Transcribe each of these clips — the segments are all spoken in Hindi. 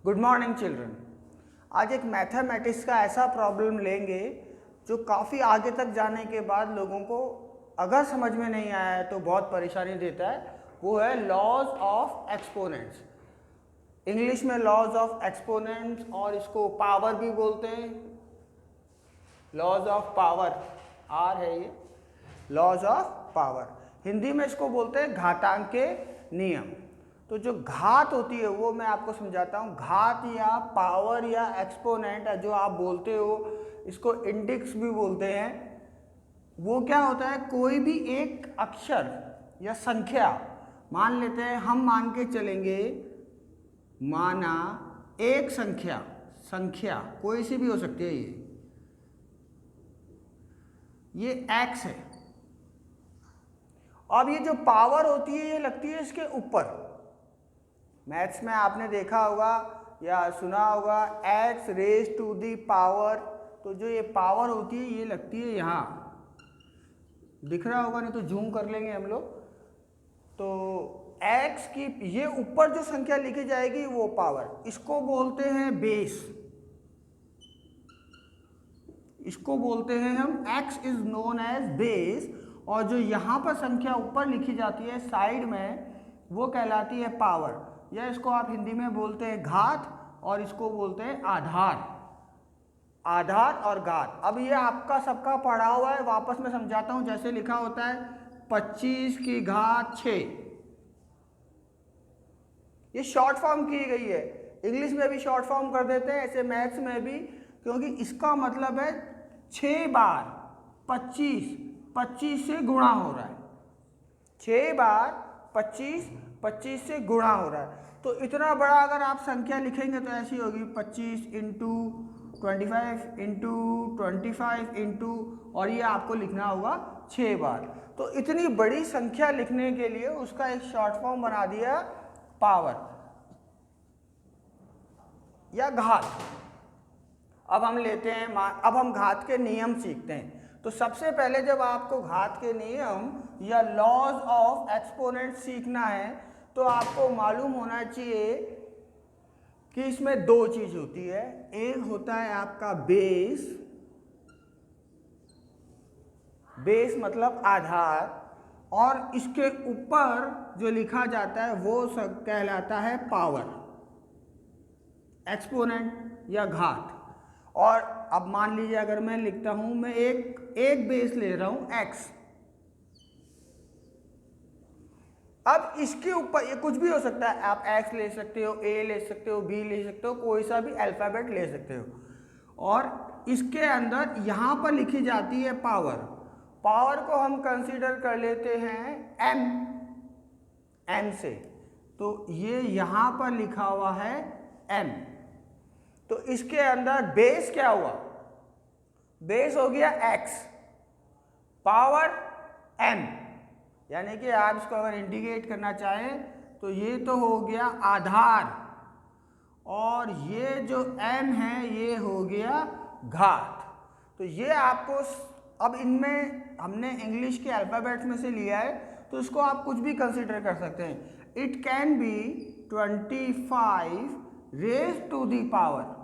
Good morning children. आज एक मैथमेटिक्स का ऐसा प्रॉब्लम लेंगे जो काफ़ी आगे तक जाने के बाद लोगों को अगर समझ में नहीं आया है तो बहुत परेशानी देता है। वो है लॉज ऑफ एक्सपोनेंट्स, इंग्लिश में लॉज ऑफ एक्सपोनेंट्स, और इसको पावर भी बोलते हैं। लॉज ऑफ पावर आर है ये, लॉज ऑफ पावर। हिंदी में इसको बोलते हैं घातांक के नियम। तो जो घात होती है वो मैं आपको समझाता हूँ। घात या पावर या एक्सपोनेंट जो आप बोलते हो, इसको इंडेक्स भी बोलते हैं। वो क्या होता है, कोई भी एक अक्षर या संख्या मान लेते हैं, हम मान के चलेंगे, माना एक संख्या कोई सी भी हो सकती है, ये x है। अब ये जो पावर होती है ये लगती है इसके ऊपर। मैथ्स में आपने देखा होगा या सुना होगा x raise to the power. तो जो ये पावर होती है ये लगती है यहाँ, दिख रहा होगा, नहीं तो जूम कर लेंगे हम लोग। तो x की ये ऊपर जो संख्या लिखी जाएगी वो पावर, इसको बोलते हैं बेस। इसको बोलते हैं हम x is known as base. और जो यहाँ पर संख्या ऊपर लिखी जाती है साइड में वो कहलाती है पावर, या इसको आप हिंदी में बोलते हैं घात, और इसको बोलते हैं आधार। आधार और घात। अब ये आपका सबका पढ़ा हुआ है, वापस में समझाता हूँ। जैसे लिखा होता है 25 की घात 6, ये शॉर्ट फॉर्म की गई है। इंग्लिश में भी शॉर्ट फॉर्म कर देते हैं, ऐसे मैथ्स में भी, क्योंकि इसका मतलब है 6 बार 25 से गुणा हो रहा है। 6 बार 25 से गुणा हो रहा है। तो इतना बड़ा अगर आप संख्या लिखेंगे तो ऐसी होगी 25 इंटू 25 इंटू 25 इंटू, और ये आपको लिखना होगा 6 बार। तो इतनी बड़ी संख्या लिखने के लिए उसका एक शॉर्ट फॉर्म बना दिया पावर या घात। अब हम लेते हैं, अब हम घात के नियम सीखते हैं। तो सबसे पहले जब आपको घात के नियम या लॉज ऑफ एक्सपोनेंट सीखना है तो आपको मालूम होना चाहिए कि इसमें दो चीज होती है। एक होता है आपका बेस, बेस मतलब आधार, और इसके ऊपर जो लिखा जाता है वो सब कहलाता है पावर, एक्सपोनेंट या घात। और अब मान लीजिए अगर मैं लिखता हूं, मैं एक बेस ले रहा हूं x। अब इसके ऊपर ये कुछ भी हो सकता है, आप x ले सकते हो, a ले सकते हो, b ले सकते हो, कोई सा भी अल्फाबेट ले सकते हो। और इसके अंदर यहां पर लिखी जाती है पावर। पावर को हम कंसीडर कर लेते हैं m से। तो ये यहां पर लिखा हुआ है m। तो इसके अंदर बेस क्या हुआ, बेस हो गया x, पावर m, यानी कि आप इसको अगर इंडिकेट करना चाहें तो ये तो हो गया आधार, और ये जो m है ये हो गया घात। तो ये आपको, अब इनमें हमने इंग्लिश के अल्फाबेट्स में से लिया है तो इसको आप कुछ भी कंसीडर कर सकते हैं। It can be 25 raise to the power.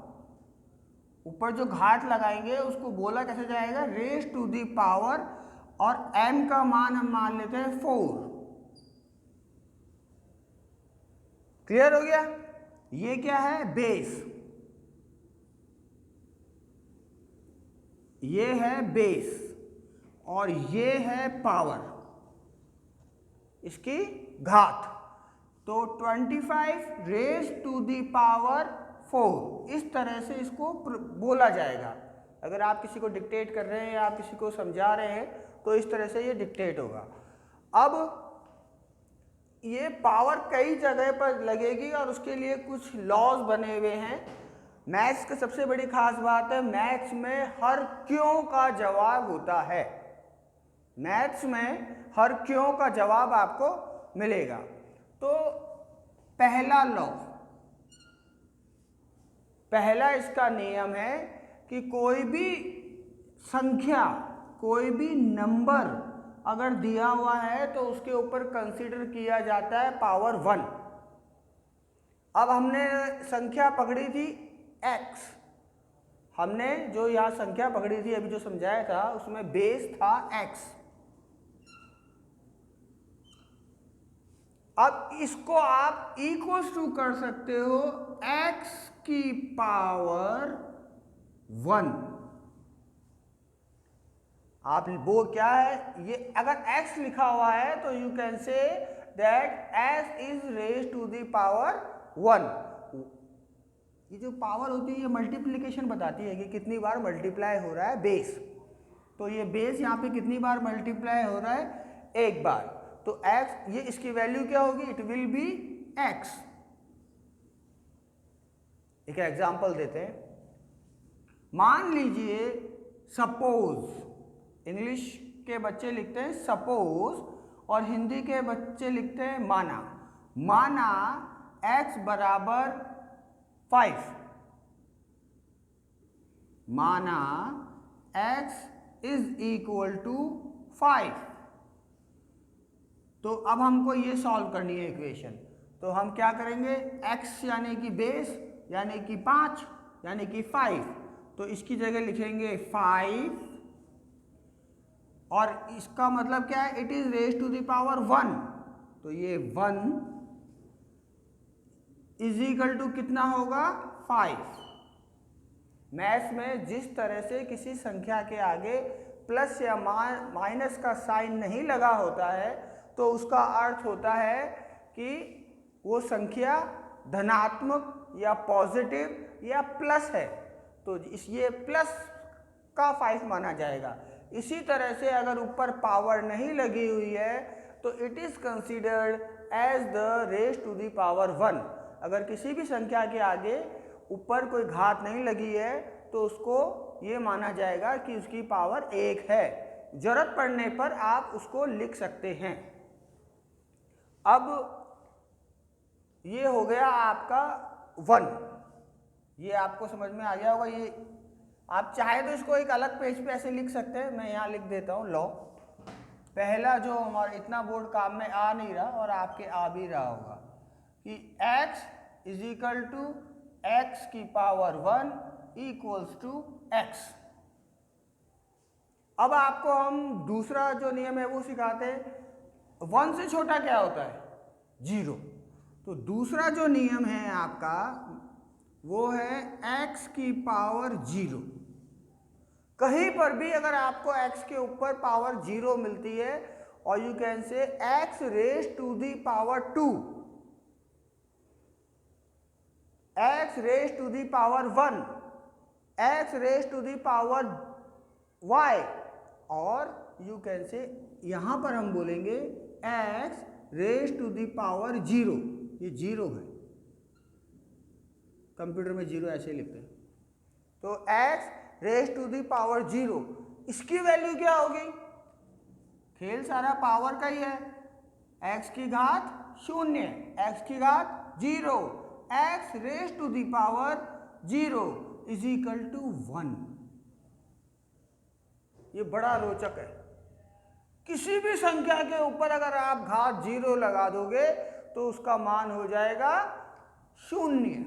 ऊपर जो घात लगाएंगे उसको बोला कैसे जाएगा, रेज टू दी पावर, और m का मान हम मान लेते हैं 4। क्लियर हो गया? ये क्या है, बेस। ये है बेस और ये है पावर, इसकी घात। तो 25 रेज टू दी पावर 4, इस तरह से इसको बोला जाएगा। अगर आप किसी को डिक्टेट कर रहे हैं या आप किसी को समझा रहे हैं तो इस तरह से ये डिक्टेट होगा। अब ये पावर कई जगह पर लगेगी और उसके लिए कुछ लॉज बने हुए हैं। मैथ्स की सबसे बड़ी खास बात है, मैथ्स में हर क्यों का जवाब होता है। मैथ्स में हर क्यों का जवाब आपको मिलेगा। तो पहला इसका नियम है कि कोई भी संख्या, कोई भी नंबर अगर दिया हुआ है तो उसके ऊपर कंसीडर किया जाता है पावर 1। अब हमने संख्या पकड़ी थी x, हमने जो यहाँ संख्या पकड़ी थी अभी जो समझाया था उसमें बेस था x। अब इसको आप इक्वल्स टू कर सकते हो x की पावर 1। आप वो क्या है, ये अगर x लिखा हुआ है तो you can say that s is raise to the power 1। ये जो पावर होती है ये मल्टीप्लिकेशन बताती है कि कितनी बार मल्टीप्लाई हो रहा है बेस। तो ये बेस यहाँ पे कितनी बार मल्टीप्लाई हो रहा है, एक बार। तो x, ये इसकी वैल्यू क्या होगी, इट विल बी x। एक एग्जांपल देते हैं। मान लीजिए सपोज, इंग्लिश के बच्चे लिखते हैं सपोज और हिंदी के बच्चे लिखते हैं माना। माना x बराबर 5, माना x इज इक्वल टू 5। तो अब हमको ये सॉल्व करनी है इक्वेशन। तो हम क्या करेंगे, x यानी कि बेस यानी कि 5 यानी कि 5, तो इसकी जगह लिखेंगे 5 और इसका मतलब क्या है, it is raise to the power 1। तो ये 1 इज इक्वल टू कितना होगा, 5। मैथ्स में जिस तरह से किसी संख्या के आगे प्लस या माइनस का साइन नहीं लगा होता है तो उसका अर्थ होता है कि वो संख्या धनात्मक या पॉजिटिव या प्लस है, तो ये प्लस का 5 माना जाएगा। इसी तरह से अगर ऊपर पावर नहीं लगी हुई है तो it is considered as the raise to the power 1। अगर किसी भी संख्या के आगे ऊपर कोई घात नहीं लगी है तो उसको ये माना जाएगा कि उसकी पावर 1 है। जरूरत पड़ने पर आप उसको लिख सकते हैं। अब ये हो गया आपका 1, ये आपको समझ में आ गया होगा। ये आप चाहे तो इसको एक अलग पेज पे ऐसे लिख सकते हैं, मैं यहाँ लिख देता हूँ लॉ। पहला जो हमारा इतना बोर्ड काम में आ नहीं रहा और आपके आ भी रहा होगा कि x is equal to x की पावर 1 इक्वल्स टू x। अब आपको हम दूसरा जो नियम है वो सिखाते हैं। 1 से छोटा क्या होता है, 0। तो दूसरा जो नियम है आपका वो है x की पावर 0। कहीं पर भी अगर आपको x के ऊपर पावर 0 मिलती है और you can say x raise to the power 2, x raise to the power 1, x raise to the power y, और यू कैन से यहां पर हम बोलेंगे x raise to the power 0। ये 0 है, कंप्यूटर में 0 ऐसे लिखते हैं। तो x raise to the power 0, इसकी वैल्यू क्या होगी, खेल सारा पावर का ही है। x की घात 0, x की घात 0, x raise to the power 0 is equal to 1। ये बड़ा रोचक है। किसी भी संख्या के ऊपर अगर आप घात 0 लगा दोगे तो उसका मान हो जाएगा 0।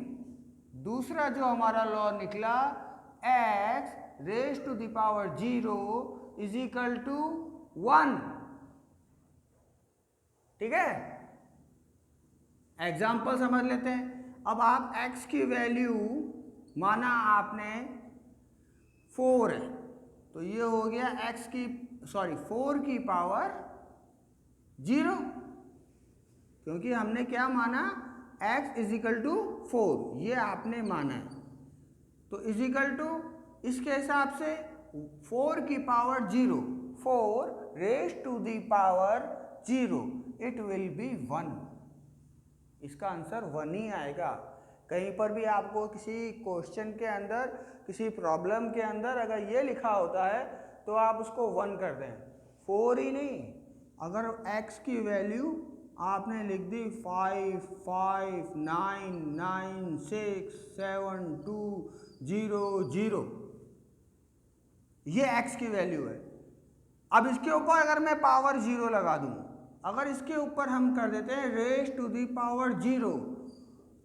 दूसरा जो हमारा लॉ निकला, x raise to the power 0 is equal to 1। ठीक है, एग्जाम्पल समझ लेते हैं। अब आप x की वैल्यू माना आपने 4 है, तो ये हो गया x की 4 की पावर 0, क्योंकि हमने क्या माना, x इज इक्वल टू 4, ये आपने माना है। तो इज इक्वल टू इसके हिसाब से 4 की power 0, 4 raise to the power 0, it will be 1। इसका आंसर 1 ही आएगा। कहीं पर भी आपको किसी क्वेश्चन के अंदर, किसी प्रॉब्लम के अंदर अगर ये लिखा होता है तो आप उसको 1 कर दें, 4 ही नहीं। अगर x की वैल्यू आपने लिख दी 5, 5, 9, 9, 6, 7, 2, 0, 0, ये x की वैल्यू है। अब इसके ऊपर अगर मैं पावर 0 लगा दूं, अगर इसके ऊपर हम कर देते हैं रेज टू दी पावर 0,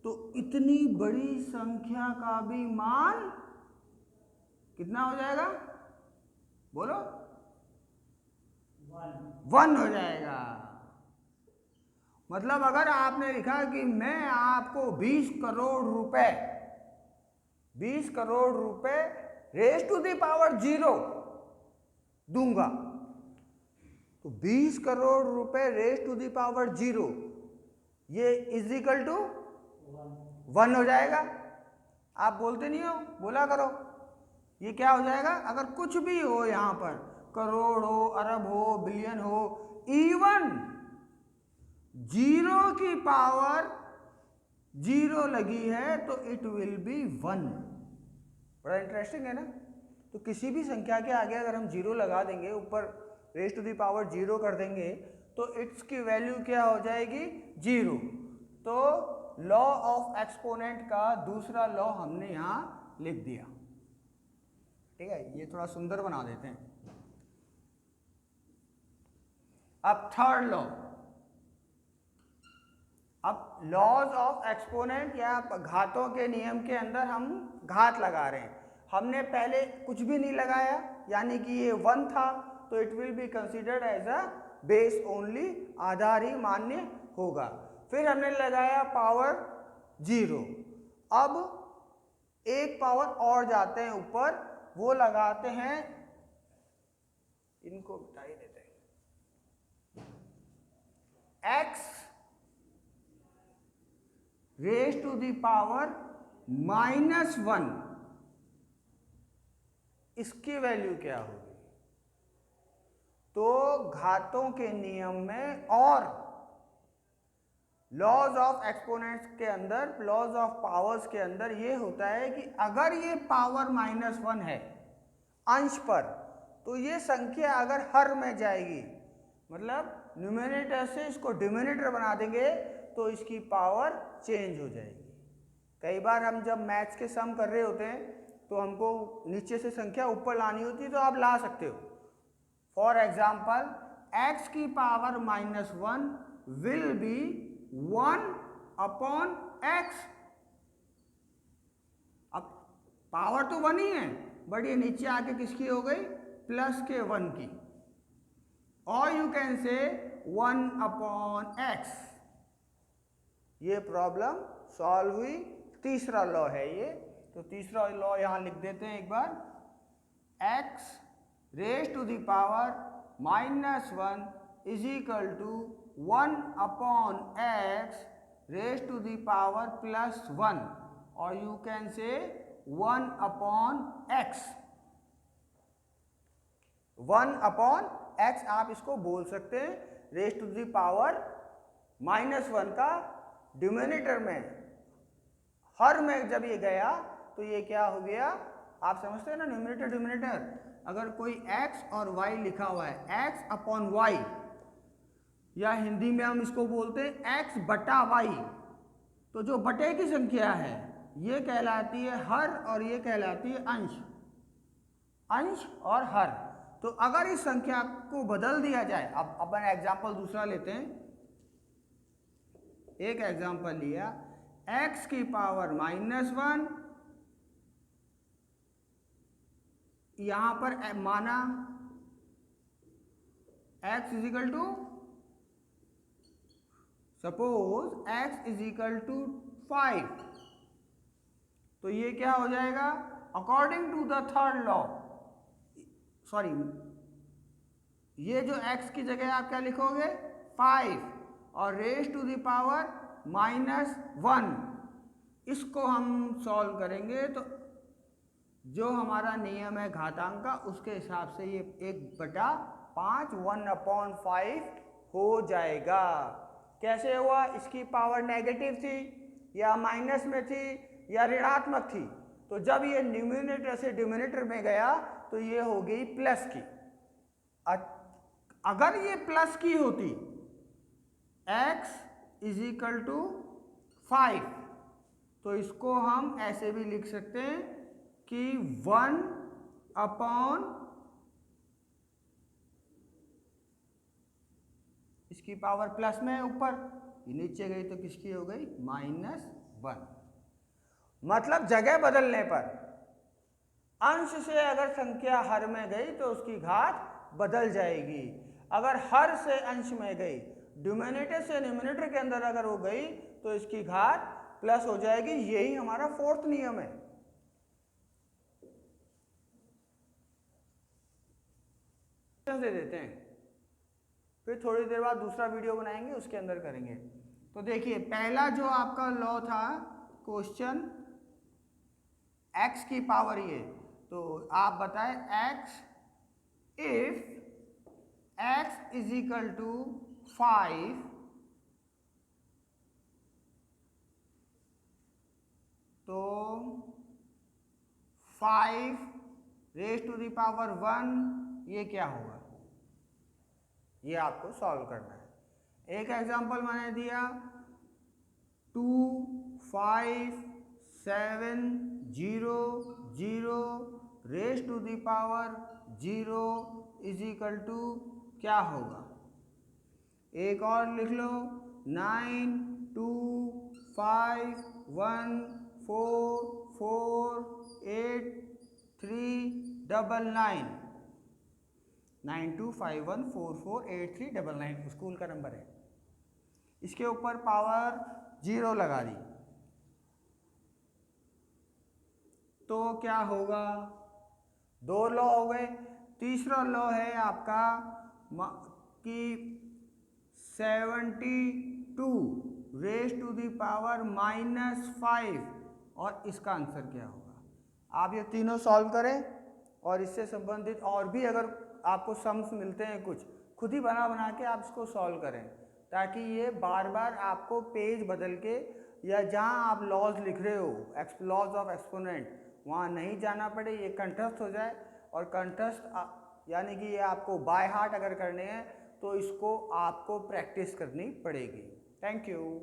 तो इतनी बड़ी संख्या का भी मान कितना हो जाएगा, बोलो, 1 हो जाएगा। मतलब अगर आपने लिखा कि मैं आपको 20 करोड़ रुपए रेज टू द पावर 0 दूंगा, तो 20 करोड़ रुपए रेज टू द पावर 0 ये इज इक्वल टू 1 हो जाएगा। आप बोलते नहीं हो, बोला करो। ये क्या हो जाएगा, अगर कुछ भी हो यहां पर, करोड़ हो, अरब हो, बिलियन हो, इवन 0 की पावर 0 लगी है तो इट विल बी 1। बड़ा इंटरेस्टिंग है ना। तो किसी भी संख्या के आगे अगर हम 0 लगा देंगे, ऊपर रेज टू द पावर 0 कर देंगे, तो इट्स की वैल्यू क्या हो जाएगी, 0। तो लॉ ऑफ एक्सपोनेंट का दूसरा लॉ हमने यहां लिख दिया। ठीक है, ये थोड़ा सुंदर बना देते हैं। अब थर्ड लॉ, अब लॉज ऑफ एक्सपोनेंट या घातों के नियम के अंदर हम घात लगा रहे हैं। हमने पहले कुछ भी नहीं लगाया, यानी कि ये 1 था, तो it will be considered as a base only, आधार ही मान्य होगा। फिर हमने लगाया पावर 0। अब एक पावर और जाते हैं ऊपर, वो लगाते हैं, इनको मिटा ही देते हैं, x raise to the power -1, इसकी वैल्यू क्या होगी। तो घातों के नियम में और लॉज ऑफ एक्सपोनेंट्स के अंदर, लॉज ऑफ पावर्स के अंदर ये होता है कि अगर ये पावर -1 है अंश पर, तो ये संख्या अगर हर में जाएगी, मतलब न्यूमरेटर से इसको डिनोमिनेटर बना देंगे, तो इसकी पावर चेंज हो जाएगी। कई बार हम जब मैथ्स के सम कर रहे होते हैं तो हमको नीचे से संख्या ऊपर लानी होती है, तो आप ला सकते हो। फॉर एग्जाम्पल x की पावर -1 विल बी 1/x। अब पावर तो 1 ही है, बट ये नीचे आके किसकी हो गई, प्लस के 1 की। और यू कैन से 1/x। ये प्रॉब्लम सॉल्व हुई। तीसरा लॉ है ये, तो तीसरा लॉ यहां लिख देते हैं एक बार, x raise to the power -1 is equal to 1/x raise to the power +1, और यू कैन से 1/x। 1/x आप इसको बोल सकते हैं, रेज टू द पावर -1 का डिनोमिनेटर में, हर में जब ये गया तो ये क्या हो गया, आप समझते हैं ना, न्यूमरेटर डिनोमिनेटर। अगर कोई x और y लिखा हुआ है, x/y, या हिंदी में हम इसको बोलते हैं x/y, तो जो बटे की संख्या है ये कहलाती है हर और ये कहलाती है अंश। अंश और हर। तो अगर इस संख्या को बदल दिया जाए, अब अपन एग्जाम्पल दूसरा लेते हैं। एक एग्जाम्पल लिया, x की पावर -1, यहां पर माना x is equal to, suppose x is equal to 5, तो ये क्या हो जाएगा, according to the third law, sorry, ये जो x की जगह आप क्या लिखोगे, 5, और रेज टू द पावर -1, इसको हम सॉल्व करेंगे तो जो हमारा नियम है घातांक का, उसके हिसाब से ये 1/5 1/5 हो जाएगा। कैसे हुआ, इसकी पावर नेगेटिव थी या माइनस में थी या ऋणात्मक थी, तो जब ये न्यूमरेटर से डिनोमिनेटर में गया तो ये हो गई प्लस की। अगर ये प्लस की होती, x इज इक्वल टू 5, तो इसको हम ऐसे भी लिख सकते हैं कि 1 अपॉन, इसकी पावर प्लस में है ऊपर, ये नीचे गई तो किसकी हो गई, -1। 1। मतलब जगह बदलने पर अंश से अगर संख्या हर में गई तो उसकी घात बदल जाएगी। अगर हर से अंश में गई, डिनोमिनेटर से न्यूमरेटर के अंदर अगर वो गई तो इसकी घात प्लस हो जाएगी। यही हमारा फोर्थ नियम है। दे देते हैं, फिर थोड़ी देर बाद दूसरा वीडियो बनाएंगे, उसके अंदर करेंगे। तो देखिए, पहला जो आपका लॉ था क्वेश्चन x की पावर ये, तो आप बताएं x if x is equal to 5 तो 5 रेज टू द पावर 1 ये क्या होगा, ये आपको सॉल्व करना है। एक एग्जांपल मैंने दिया 2 5 7 0 0 raise to the power 0 is equal to क्या होगा। एक और लिख लो 9 2 5 1 4 4 8 3 9 9251448399 स्कूल का नंबर है। इसके ऊपर पावर 0 लगा दी तो क्या होगा, 2 लॉ हो गए। तीसरा लॉ है आपका कि 72 रेज टू द पावर -5 और इसका आंसर क्या होगा। आप ये तीनों सॉल्व करें और इससे संबंधित और भी अगर आपको सम्स मिलते हैं कुछ, खुद ही बना के आप इसको सॉल्व करें, ताकि ये बार बार आपको पेज बदल के या जहां आप लॉज लिख रहे हो लॉज ऑफ एक्सपोनेंट वहां नहीं जाना पड़े, ये कंठस्थ हो जाए। और कंठस्थ यानी कि ये आपको बाय हार्ट अगर करने हैं तो इसको आपको प्रैक्टिस करनी पड़ेगी। Thank you.